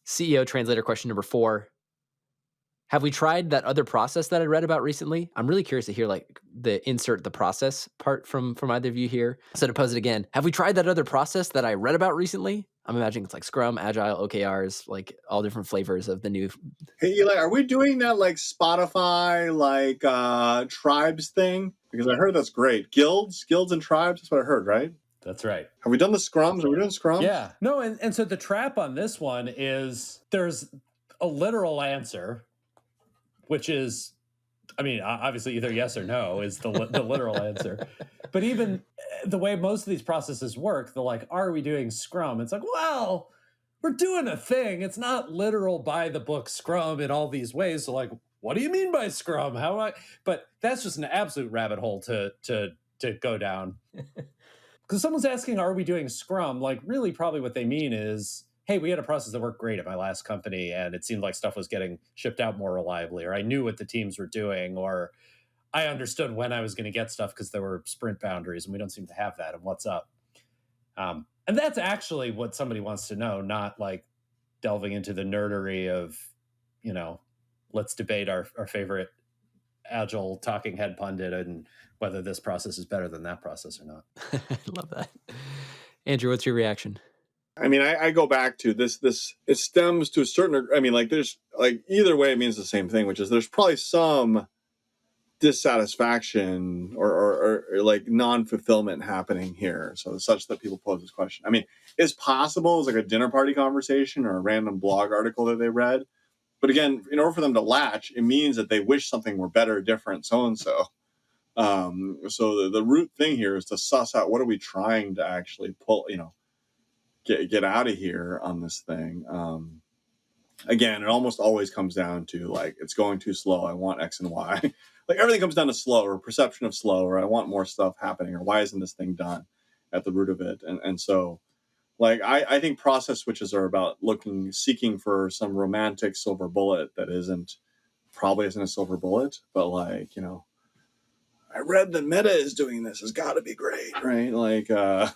CEO translator question number 4. Have we tried that other process that I read about recently? I'm really curious to hear like the insert the process part from either of you here. So to pose it again, have we tried that other process that I read about recently? I'm imagining it's like Scrum, Agile, OKRs, like all different flavors of the new. Hey, Eli, are we doing that like Spotify, like tribes thing? Because I heard that's great. Guilds and tribes, that's what I heard, right? That's right. Have we done the scrums? Are we doing scrums? Yeah. No, and so the trap on this one is there's a literal answer, which is, I mean, obviously either yes or no is the literal answer. But even the way most of these processes work, the like, are we doing Scrum? It's like, well, we're doing a thing. It's not literal by the book Scrum in all these ways. So like, what do you mean by Scrum? How do I? But that's just an absolute rabbit hole to go down. Because someone's asking, are we doing Scrum? Like, really, probably what they mean is, hey, we had a process that worked great at my last company, and it seemed like stuff was getting shipped out more reliably, or I knew what the teams were doing, or I understood when I was going to get stuff because there were sprint boundaries, and we don't seem to have that. And what's up? And that's actually what somebody wants to know, not like delving into the nerdery of, let's debate our favorite agile talking head pundit and whether this process is better than that process or not. I love that. Andrew, what's your reaction? I mean, I go back to this, it stems to a certain, I mean, like there's like, either way it means the same thing, which is there's probably some dissatisfaction or like non-fulfillment happening here. So such that people pose this question. I mean, it's possible it's like a dinner party conversation or a random blog article that they read. But again, in order for them to latch, it means that they wish something were better, different, so-and-so. So the root thing here is to suss out what are we trying to actually pull, get out of here on this thing. Again, it almost always comes down to like, it's going too slow. I want X and Y. Like everything comes down to slow or perception of slow, or I want more stuff happening, or why isn't this thing done at the root of it? And so like, I think process switches are about seeking for some romantic silver bullet that probably isn't a silver bullet, but like, I read that Meta is doing this. It's got to be great, right? Like, I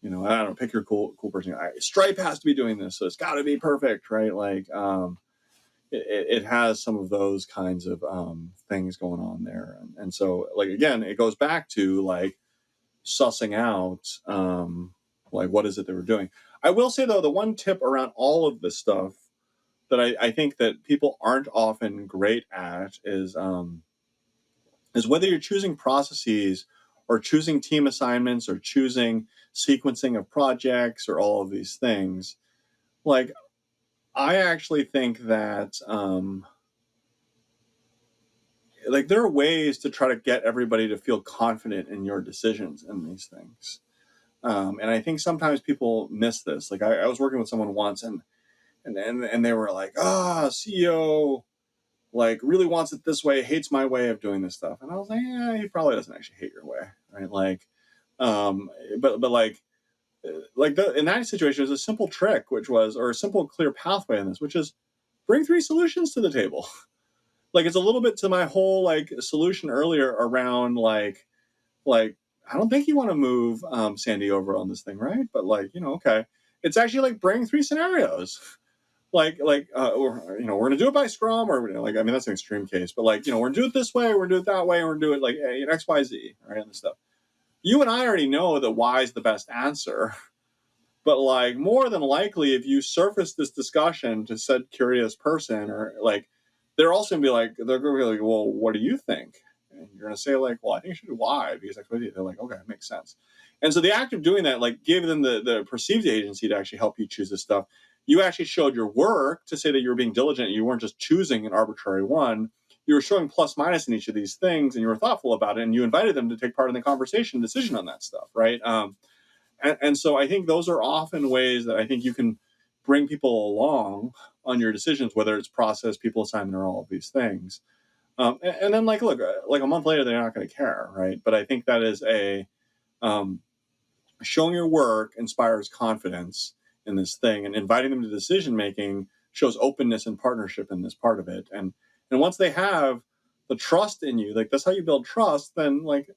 don't know, pick your cool person. Stripe has to be doing this, so it's got to be perfect, right? Like, it has some of those kinds of things going on there, and so like again, it goes back to like sussing out like what is it that we're doing. I will say though, the one tip around all of this stuff that I think that people aren't often great at is whether you're choosing processes or choosing team assignments or choosing sequencing of projects or all of these things. Like, I actually think that like there are ways to try to get everybody to feel confident in your decisions in these things. And I think sometimes people miss this. Like I was working with someone once and they were like, CEO like really wants it this way, hates my way of doing this stuff. And I was like, yeah, he probably doesn't actually hate your way. Right. Like, but like in that situation, it was a simple trick, or a simple clear pathway in this, which is bring 3 solutions to the table. Like it's a little bit to my whole like solution earlier around like I don't think you want to move Sandy over on this thing, right? But like okay, it's actually like bring 3 scenarios. Like we're gonna do it by Scrum, or like I mean that's an extreme case, but like we're gonna do it this way, we're gonna do it that way, we're gonna do it like X, Y, Z, right? And this stuff. You and I already know that Y is the best answer. But like more than likely, if you surface this discussion to said curious person, or like they're also gonna be like, well, what do you think? And you're gonna say like, well, I think you should do Y because that's what you. They're like, okay, it makes sense. And so the act of doing that, like, gave them the perceived agency to actually help you choose this stuff. You actually showed your work to say that you were being diligent. You weren't just choosing an arbitrary one. You were showing plus minus in each of these things, and you were thoughtful about it, and you invited them to take part in the conversation decision on that stuff, right? And so I think those are often ways that I think you can bring people along on your decisions, whether it's process, people assignment, or all of these things. And then look, like a month later, they're not going to care, right? But I think that is showing your work inspires confidence in this thing, and inviting them to decision making shows openness and partnership in this part of it. And once they have the trust in you, like that's how you build trust, then like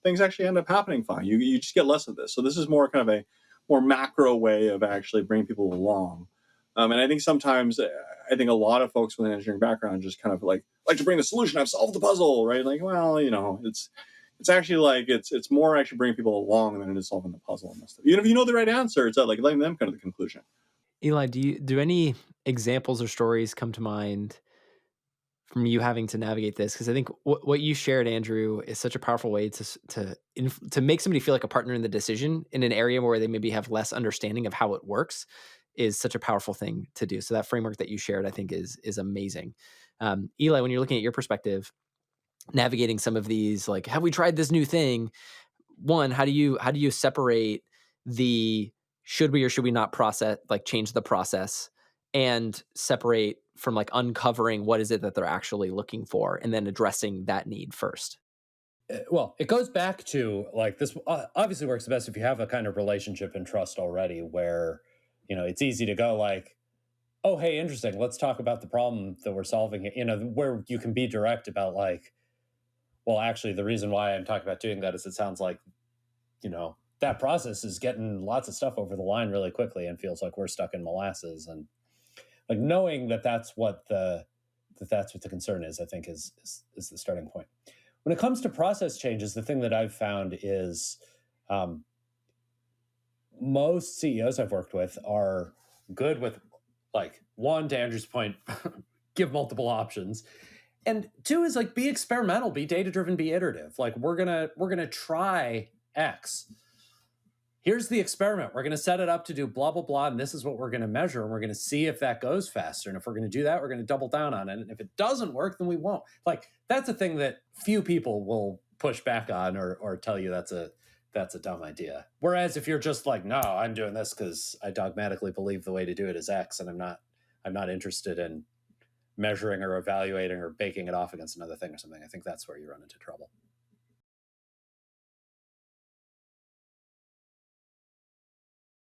things actually end up happening fine. You just get less of this. So this is more kind of a more macro way of actually bringing people along. And I think sometimes, I think a lot of folks with an engineering background just kind of like to bring the solution. I've solved the puzzle, right? Like, well, it's actually like it's more actually bringing people along than it is solving the puzzle and stuff. Even if you know the right answer, it's like letting them come to the conclusion. Eli, do any examples or stories come to mind from you having to navigate this? Because I think what you shared, Andrew, is such a powerful way to make somebody feel like a partner in the decision in an area where they maybe have less understanding of how it works is such a powerful thing to do. So that framework that you shared, I think, is amazing. Eli, when you're looking at your perspective, navigating some of these, like, have we tried this new thing? One, how do you separate the should we or should we not process, like, change the process, and separate from, like, uncovering what is it that they're actually looking for and then addressing that need first? Well, it goes back to like this obviously works best if you have a kind of relationship and trust already where, it's easy to go like, oh, hey, interesting. Let's talk about the problem that we're solving. Where you can be direct about like, well, actually, the reason why I'm talking about doing that is it sounds like, that process is getting lots of stuff over the line really quickly and feels like we're stuck in molasses. And like knowing that that's what the concern is, I think is the starting point. When it comes to process changes, the thing that I've found is um, most CEOs I've worked with are good with like one, to Andrew's point, give multiple options, and two is like be experimental, be data driven, be iterative. Like we're gonna try X. Here's the experiment. We're going to set it up to do blah, blah, blah. And this is what we're going to measure. And we're going to see if that goes faster. And if we're going to do that, we're going to double down on it. And if it doesn't work, then we won't. Like, that's a thing that few people will push back on or tell you that's a dumb idea. Whereas if you're just like, no, I'm doing this because I dogmatically believe the way to do it is X, and I'm not interested in measuring or evaluating or baking it off against another thing or something, I think that's where you run into trouble.